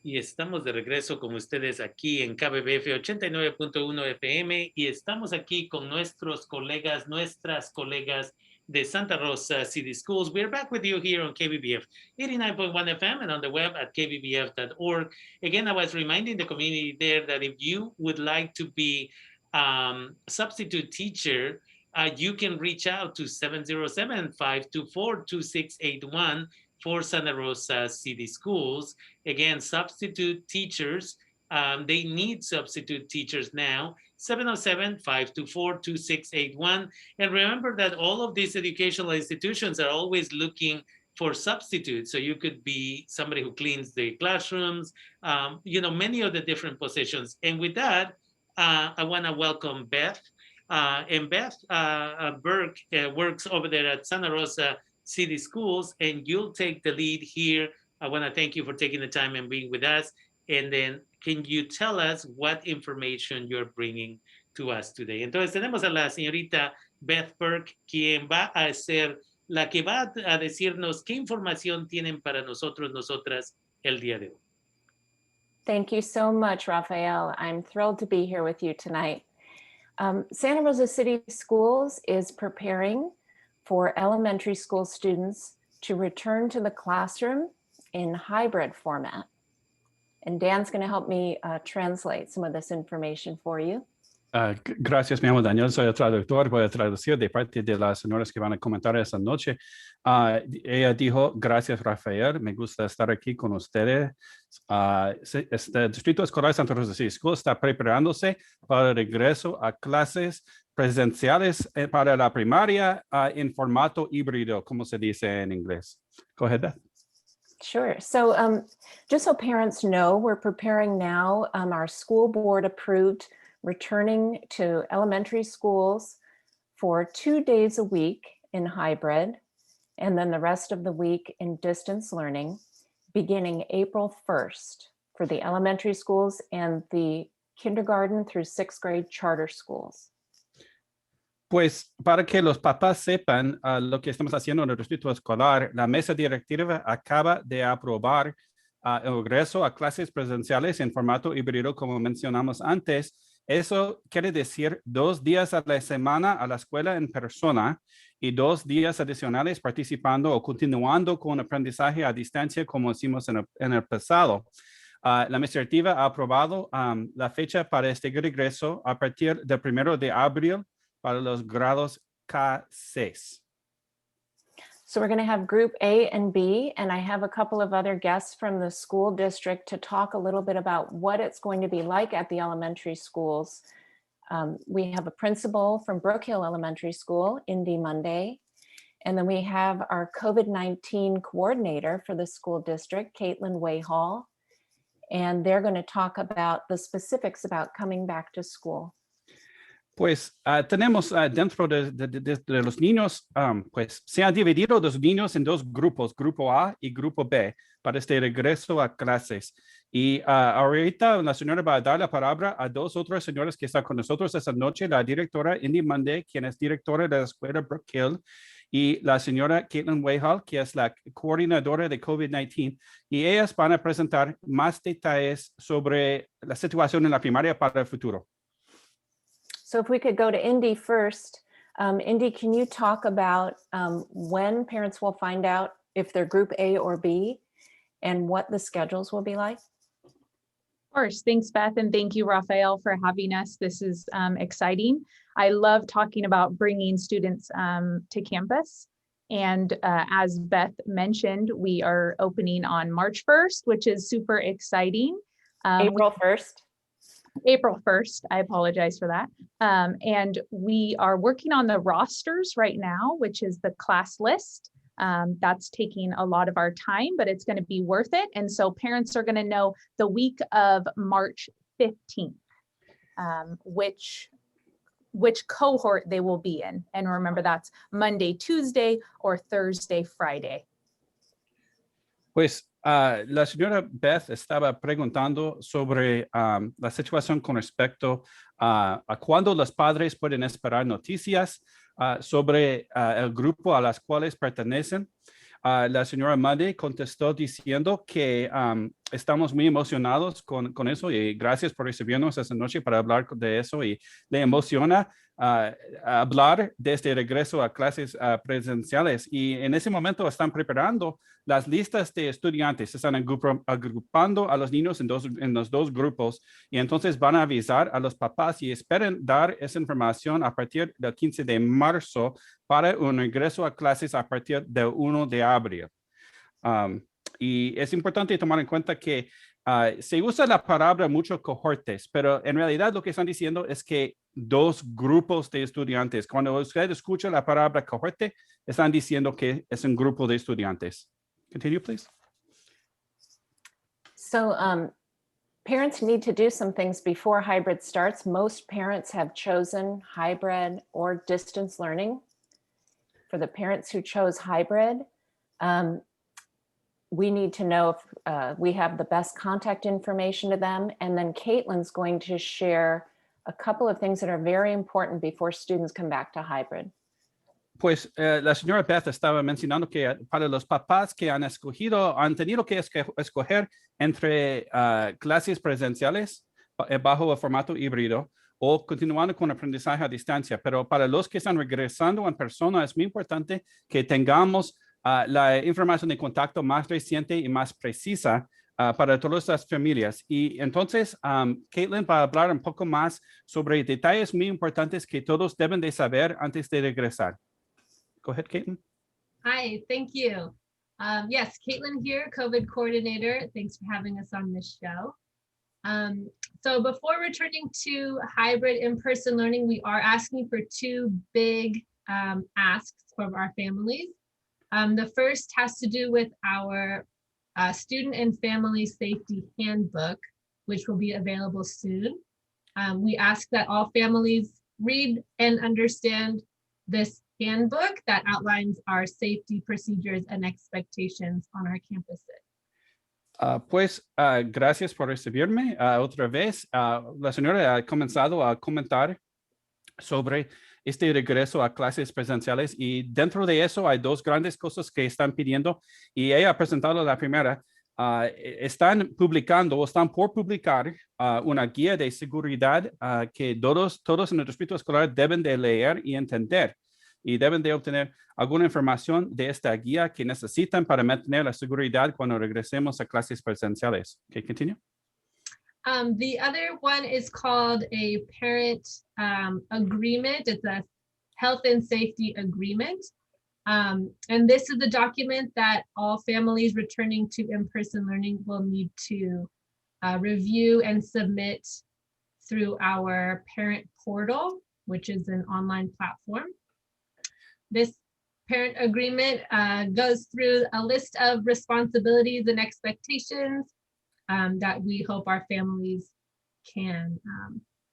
Y estamos de regreso con ustedes aquí en KBBF 89.1 FM y estamos aquí con nuestras colegas de Santa Rosa City Schools. We're back with you here on KBBF 89.1 FM and on the web at kbbf.org. Again, I was reminding the community there that if you would like to be substitute teacher, you can reach out to 707-524-2681 for Santa Rosa City Schools. Again, substitute teachers, they need substitute teachers now, 707-524-2681. And remember that all of these educational institutions are always looking for substitutes. So you could be somebody who cleans the classrooms, many of the different positions. And with that, I want to welcome Beth. And Beth Burke works over there at Santa Rosa City Schools, and you'll take the lead here. I want to thank you for taking the time and being with us. And then, can you tell us what information you're bringing to us today? Entonces, tenemos a la señorita Beth Burke, quien va a ser la que va a decirnos qué información tienen para nosotros, nosotras, el día de hoy. Thank you so much, Rafael. I'm thrilled to be here with you tonight. Santa Rosa City Schools is preparing for elementary school students to return to the classroom in hybrid format. And Dan's going to help me translate some of this information for you. Gracias, me llamo Daniel, soy el traductor, voy a traducir de parte de las señoras que van a comentar esta noche. Ella dijo, gracias Rafael, me gusta estar aquí con ustedes. Este distrito escolar Santa Rosa City Schools está preparándose para el regreso a clases presenciales para la primaria en formato híbrido, como se dice en inglés. Go ahead, Beth. Sure. So just so parents know, we're preparing now our school board approved returning to elementary schools for 2 days a week in hybrid, and then the rest of the week in distance learning, beginning April 1st for the elementary schools and the kindergarten through 6th grade charter schools. Pues para que los papás sepan lo que estamos haciendo en el distrito escolar, la mesa directiva acaba de aprobar el regreso a clases presenciales en formato híbrido, como mencionamos antes. Eso quiere decir 2 días a la semana a la escuela en persona y 2 días adicionales participando o continuando con aprendizaje a distancia, como hicimos en el pasado. La mesa directiva ha aprobado la fecha para este regreso a partir del 1 de abril para los grados K6. So we're going to have group A and B, and I have a couple of other guests from the school district to talk a little bit about what it's going to be like at the elementary schools. We have a principal from Brook Hill Elementary School, Indy Monday, and then we have our COVID-19 coordinator for the school district, Caitlin Wayhall, and they're going to talk about the specifics about coming back to school. Pues tenemos dentro de los niños, pues se han dividido los niños en 2 grupos, grupo A y grupo B, para este regreso a clases. Y ahorita la señora va a dar la palabra a 2 otras señoras que están con nosotros esta noche, la directora Indy Monday, quien es directora de la escuela Brook Hill, y la señora Caitlin Wayhall, que es la coordinadora de COVID-19. Y ellas van a presentar más detalles sobre la situación en la primaria para el futuro. So if we could go to Indy first. Indy, can you talk about when parents will find out if they're group A or B and what the schedules will be like? Of course. Thanks, Beth. And thank you, Rafael, for having us. This is exciting. I love talking about bringing students to campus. And as Beth mentioned, we are opening on March 1st, which is super exciting. April 1st. April 1st, I apologize for that. And we are working on the rosters right now, which is the class list. That's taking a lot of our time, but it's going to be worth it. And so parents are going to know the week of March 15th, which cohort they will be in. And remember, that's Monday, Tuesday, or Thursday, Friday. Pues la señora Beth estaba preguntando sobre la situación con respecto a cuándo los padres pueden esperar noticias sobre el grupo a las cuales pertenecen. la señora Made contestó diciendo que estamos muy emocionados con eso y gracias por recibirnos esta noche para hablar de eso y le emociona hablar de este regreso a clases presenciales. Y en ese momento están preparando las listas de estudiantes, están agrupando a los niños en los dos grupos y entonces van a avisar a los papás y esperen dar esa información a partir del 15 de marzo para un regreso a clases a partir del 1 de abril. Y es importante tomar en cuenta que se usa la palabra mucho cohortes, pero en realidad lo que están diciendo es que dos grupos de estudiantes. Cuando usted escucha la palabra cohorte, están diciendo que es un grupo de estudiantes. Continue, please. So parents need to do some things before hybrid starts. Most parents have chosen hybrid or distance learning. For the parents who chose hybrid, we need to know if we have the best contact information to them. And then Caitlin's going to share a couple of things that are very important before students come back to hybrid. Pues la señora Beth estaba mencionando que para los papás que han tenido que escoger entre clases presenciales bajo el formato híbrido o continuando con aprendizaje a distancia. Pero para los que están regresando en persona, es muy importante que tengamos la información de contacto más reciente y más precisa para todas las familias. Y entonces, Caitlin va a hablar un poco más sobre detalles muy importantes que todos deben de saber antes de regresar. Go ahead, Caitlin. Hi, thank you. Yes, Caitlin here, COVID coordinator. Thanks for having us on this show. So before returning to hybrid in-person learning, we are asking for two big asks from our families. The first has to do with our student and family safety handbook, which will be available soon. We ask that all families read and understand this handbook that outlines our safety procedures and expectations on our campuses. Gracias por recibirme otra vez. La señora ha comenzado a comentar sobre este regreso a clases presenciales y dentro de eso hay dos grandes cosas que están pidiendo y ella ha presentado la primera. Están publicando o están por publicar una guía de seguridad que todos en el distrito escolar deben de leer y entender. Y deben de obtener alguna información de esta guía que necesitan para mantener la seguridad cuando regresemos a clases presenciales. Okay, continue. The other one is called a parent agreement. It's a health and safety agreement. And this is the document that all families returning to in-person learning will need to review and submit through our parent portal, which is an online platform. This parent agreement goes through a list of responsibilities and expectations that we hope our families can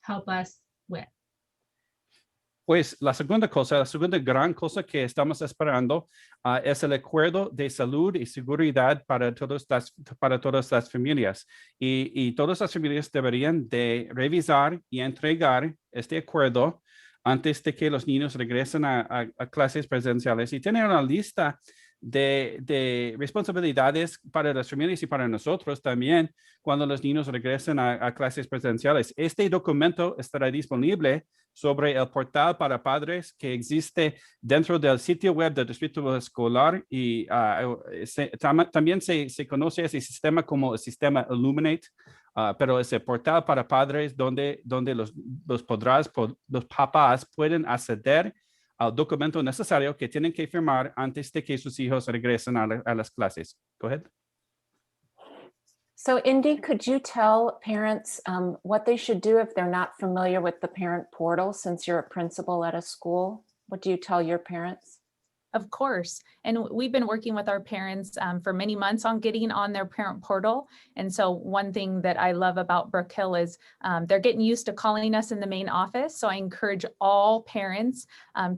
help us with. Pues la segunda gran cosa que estamos esperando es el acuerdo de salud y seguridad para todas las familias. Y todas las familias deberían de revisar y entregar este acuerdo antes de que los niños regresen a clases presenciales y tener una lista de responsabilidades para las familias y para nosotros también cuando los niños regresen a clases presenciales. Este documento estará disponible sobre el portal para padres que existe dentro del sitio web del distrito escolar y también se conoce ese sistema como el sistema Illuminate. Pero ese portal para padres donde los papás pueden acceder al documento necesario que tienen que firmar antes de que sus hijos regresen a las clases. Go ahead. So Indy, could you tell parents what they should do if they're not familiar with the parent portal since you're a principal at a school? What do you tell your parents? Of course. And we've been working with our parents for many months on getting on their parent portal. And so one thing that I love about Brook Hill is they're getting used to calling us in the main office. So I encourage all parents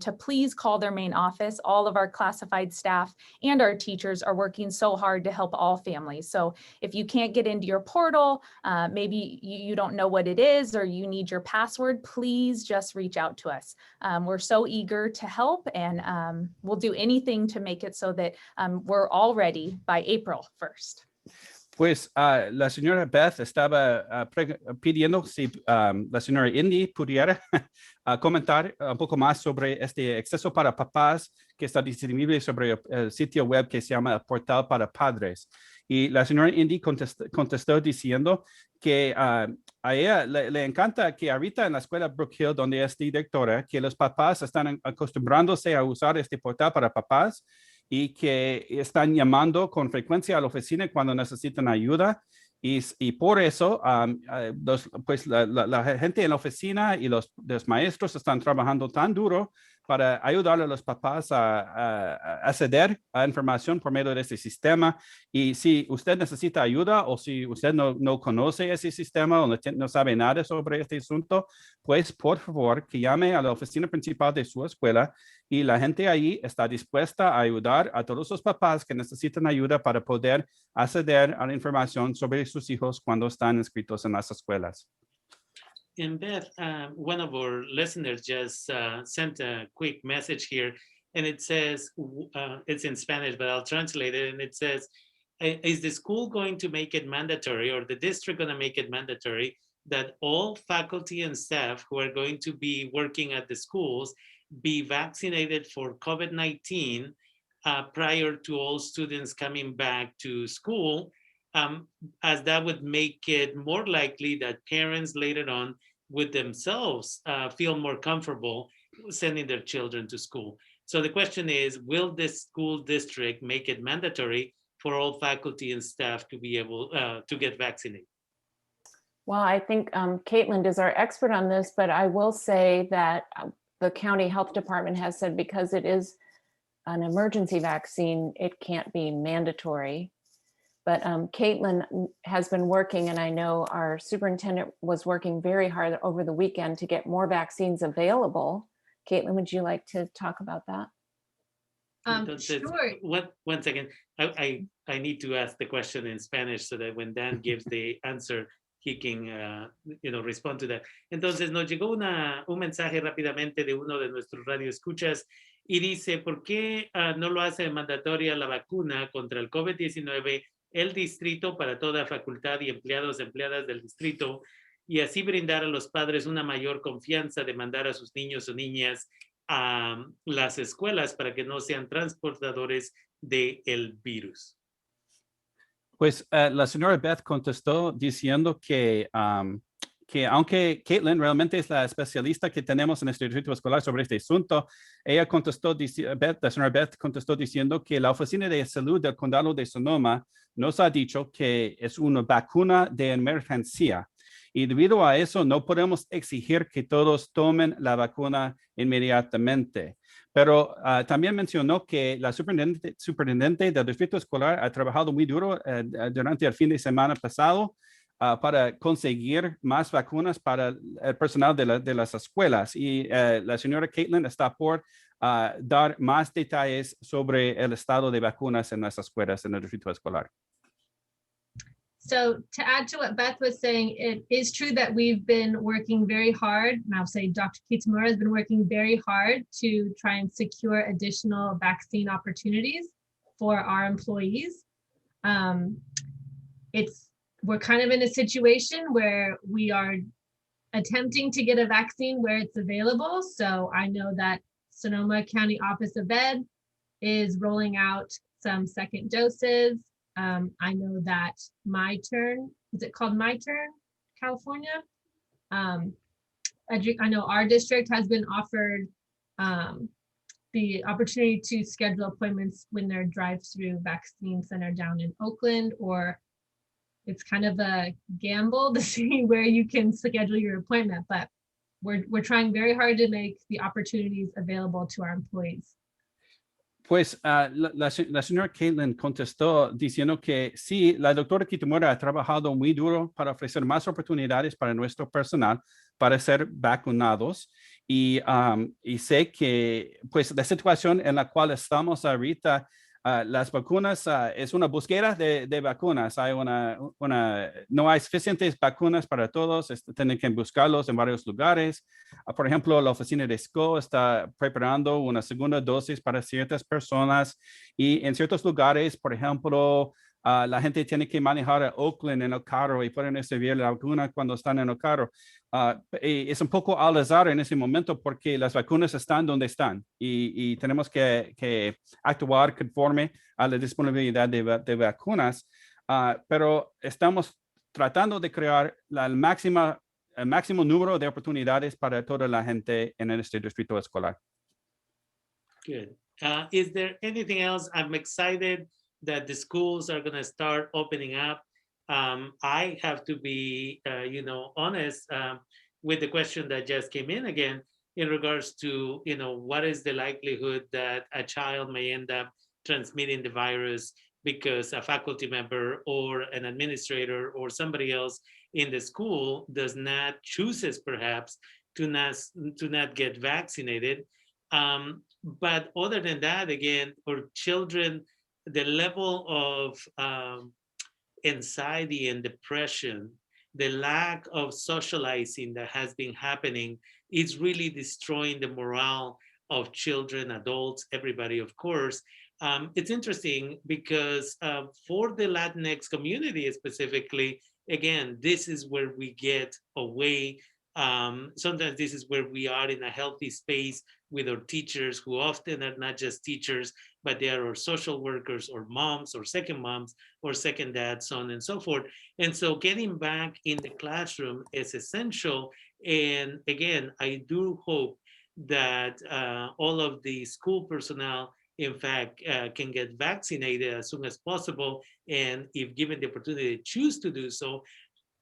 to please call their main office. All of our classified staff and our teachers are working so hard to help all families. So if you can't get into your portal, maybe you don't know what it is or you need your password, please just reach out to us. We're so eager to help and we'll do anything to make it so that we're all ready by April 1st. Pues la señora Beth estaba pidiendo si la señora Indy pudiera comentar un poco más sobre este acceso para papás que está disponible sobre el sitio web que se llama Portal para Padres. Y la señora Indy contestó diciendo que a ella le encanta que ahorita en la escuela Brook Hill, donde es directora, que los papás están acostumbrándose a usar este portal para papás y que están llamando con frecuencia a la oficina cuando necesitan ayuda. Y por eso, pues la gente en la oficina y los maestros están trabajando tan duro para ayudar a los papás a acceder a información por medio de este sistema. Y si usted necesita ayuda o si usted no conoce ese sistema o no sabe nada sobre este asunto, pues por favor que llame a la oficina principal de su escuela y la gente ahí está dispuesta a ayudar a todos los papás que necesitan ayuda para poder acceder a la información sobre sus hijos cuando están inscritos en las escuelas. And Beth, one of our listeners just sent a quick message here, and it says, it's in Spanish, but I'll translate it, and it says, is the school going to make it mandatory, or the district going to make it mandatory, that all faculty and staff who are going to be working at the schools be vaccinated for COVID-19 prior to all students coming back to school, as that would make it more likely that parents later on would themselves feel more comfortable sending their children to school. So the question is, will this school district make it mandatory for all faculty and staff to be able to get vaccinated? Well, I think Caitlin is our expert on this, but I will say that the county health department has said because it is an emergency vaccine, it can't be mandatory. But Caitlin has been working, and I know our superintendent was working very hard over the weekend to get more vaccines available. Caitlin, would you like to talk about that? Sure. One second. I need to ask the question in Spanish so that when Dan gives the answer, he can respond to that. Entonces nos llegó un mensaje rápidamente de uno de nuestros radioescuchas y dice, ¿por qué no lo hace mandatoria la vacuna contra el COVID-19 el distrito para toda facultad y empleados, empleadas del distrito, y así brindar a los padres una mayor confianza de mandar a sus niños o niñas a las escuelas para que no sean transportadores del virus? Pues la señora Beth contestó diciendo que aunque Caitlin realmente es la especialista que tenemos en este distrito escolar sobre este asunto, ella contestó, la señora Beth contestó diciendo que la Oficina de Salud del Condado de Sonoma nos ha dicho que es una vacuna de emergencia y debido a eso no podemos exigir que todos tomen la vacuna inmediatamente. Pero también mencionó que la superintendente del distrito escolar ha trabajado muy duro durante el fin de semana pasado para conseguir más vacunas para el personal de las escuelas. Y la señora Caitlin está por dar más detalles sobre el estado de vacunas en las escuelas en el distrito escolar. So to add to what Beth was saying, it is true that we've been working very hard, and I'll say Dr. Kitamura has been working very hard to try and secure additional vaccine opportunities for our employees. We're kind of in a situation where we are attempting to get a vaccine where it's available. So I know that Sonoma County Office of Ed is rolling out some second doses. I know that My Turn, is it called My Turn, California? I know our district has been offered the opportunity to schedule appointments when their drive-through vaccine center down in Oakland, or it's kind of a gamble to see where you can schedule your appointment, but we're trying very hard to make the opportunities available to our employees. Pues la señora Caitlin contestó diciendo que sí, la doctora Kitamura ha trabajado muy duro para ofrecer más oportunidades para nuestro personal para ser vacunados y sé que pues la situación en la cual estamos ahorita Las vacunas, es una búsqueda de vacunas. Hay no hay suficientes vacunas para todos. Tienen que buscarlos en varios lugares. Por ejemplo, la oficina de SCO está preparando una segunda dosis para ciertas personas y en ciertos lugares, por ejemplo, la gente tiene que manejar a Oakland en el carro y pueden recibir la vacuna cuando están en el carro. Y es un poco al azar en ese momento porque las vacunas están donde están y tenemos que actuar conforme a la disponibilidad de vacunas, pero estamos tratando de crear el máximo número de oportunidades para toda la gente en este distrito escolar. Good. Is there anything else? I'm excited that the schools are going to start opening up. I have to be, honest with the question that just came in again in regards to, what is the likelihood that a child may end up transmitting the virus because a faculty member or an administrator or somebody else in the school chooses perhaps to not get vaccinated. But other than that, again, for children, the level of anxiety and depression, the lack of socializing that has been happening is really destroying the morale of children, adults, everybody, of course. It's interesting because for the Latinx community specifically, again, this is where we get away. Sometimes this is where we are in a healthy space with our teachers, who often are not just teachers, but they are our social workers or moms or second moms or second dads, so on and so forth. And so getting back in the classroom is essential. And again, I do hope that all of the school personnel, in fact, can get vaccinated as soon as possible. And if given the opportunity to choose to do so,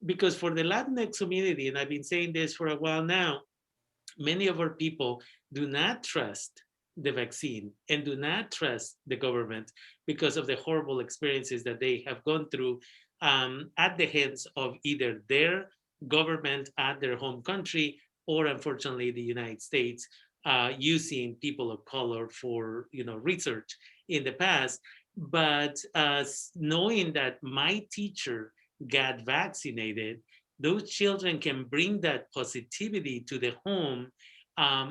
because for the Latinx community, and I've been saying this for a while now, many of our people do not trust the vaccine and do not trust the government because of the horrible experiences that they have gone through at the hands of either their government at their home country or, unfortunately, the United States using people of color for research in the past. But knowing that my teacher got vaccinated, those children can bring that positivity to the home,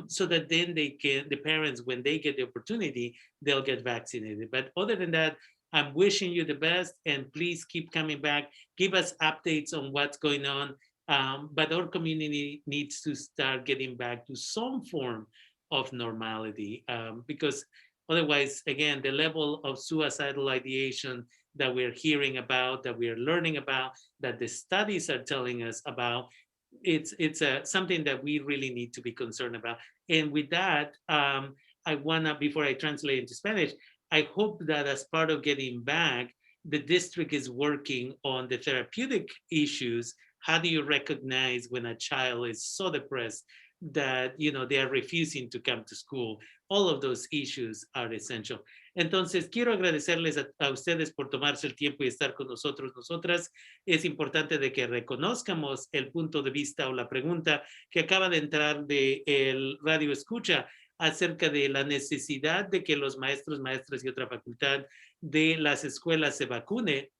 so that then the parents, when they get the opportunity, they'll get vaccinated. But other than that, I'm wishing you the best, and please keep coming back. Give us updates on what's going on. But our community needs to start getting back to some form of normality, because otherwise, again, the level of suicidal ideation that we're hearing about, that we're learning about, that the studies are telling us about, it's something that we really need to be concerned about. And with that, I wanna, before I translate into Spanish, I hope that as part of getting back, the district is working on the therapeutic issues. How do you recognize when a child is so depressed that they are refusing to come to school? All of those issues are essential. Entonces, quiero agradecerles a ustedes por tomarse el tiempo y estar con nosotros, nosotras. Es importante de que reconozcamos el punto de vista o la pregunta que acaba de entrar de el radio escucha acerca de la necesidad de que los maestros, maestras y otra facultad de las escuelas se vacune.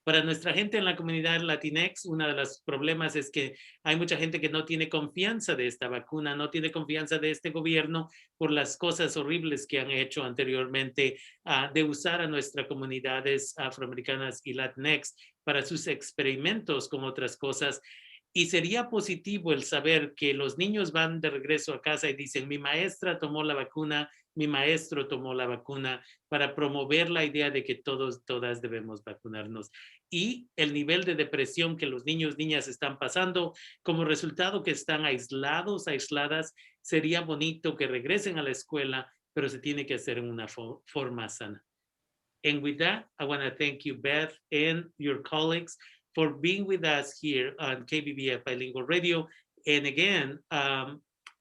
Para nuestra gente en la comunidad Latinx, uno de los problemas es que hay mucha gente que no tiene confianza de esta vacuna, no tiene confianza de este gobierno por las cosas horribles que han hecho anteriormente, de usar a nuestras comunidades afroamericanas y Latinx para sus experimentos con otras cosas. Y sería positivo el saber que los niños van de regreso a casa y dicen, mi maestra tomó la vacuna, mi maestro tomó la vacuna, para promover la idea de que todos, todas debemos vacunarnos. Y el nivel de depresión que los niños, niñas están pasando, como resultado que están aislados, aisladas, sería bonito que regresen a la escuela, pero se tiene que hacer en una forma sana. And with that, I want to thank you, Beth, and your colleagues for being with us here on KBBF Bilingual Radio. And again,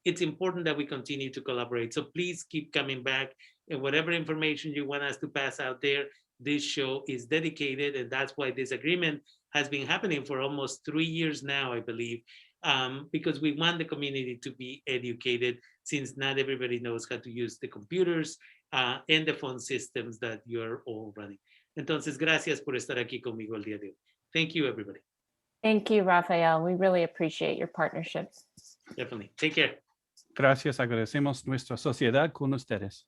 it's important that we continue to collaborate. So please keep coming back, and whatever information you want us to pass out there, this show is dedicated, and that's why this agreement has been happening for almost 3 years now, I believe, because we want the community to be educated, since not everybody knows how to use the computers in the phone systems that you're all running. Entonces, gracias por estar aquí conmigo el día de hoy. Thank you, everybody. Thank you, Rafael. We really appreciate your partnership. Definitely. Take care. Gracias, agradecemos nuestra sociedad con ustedes.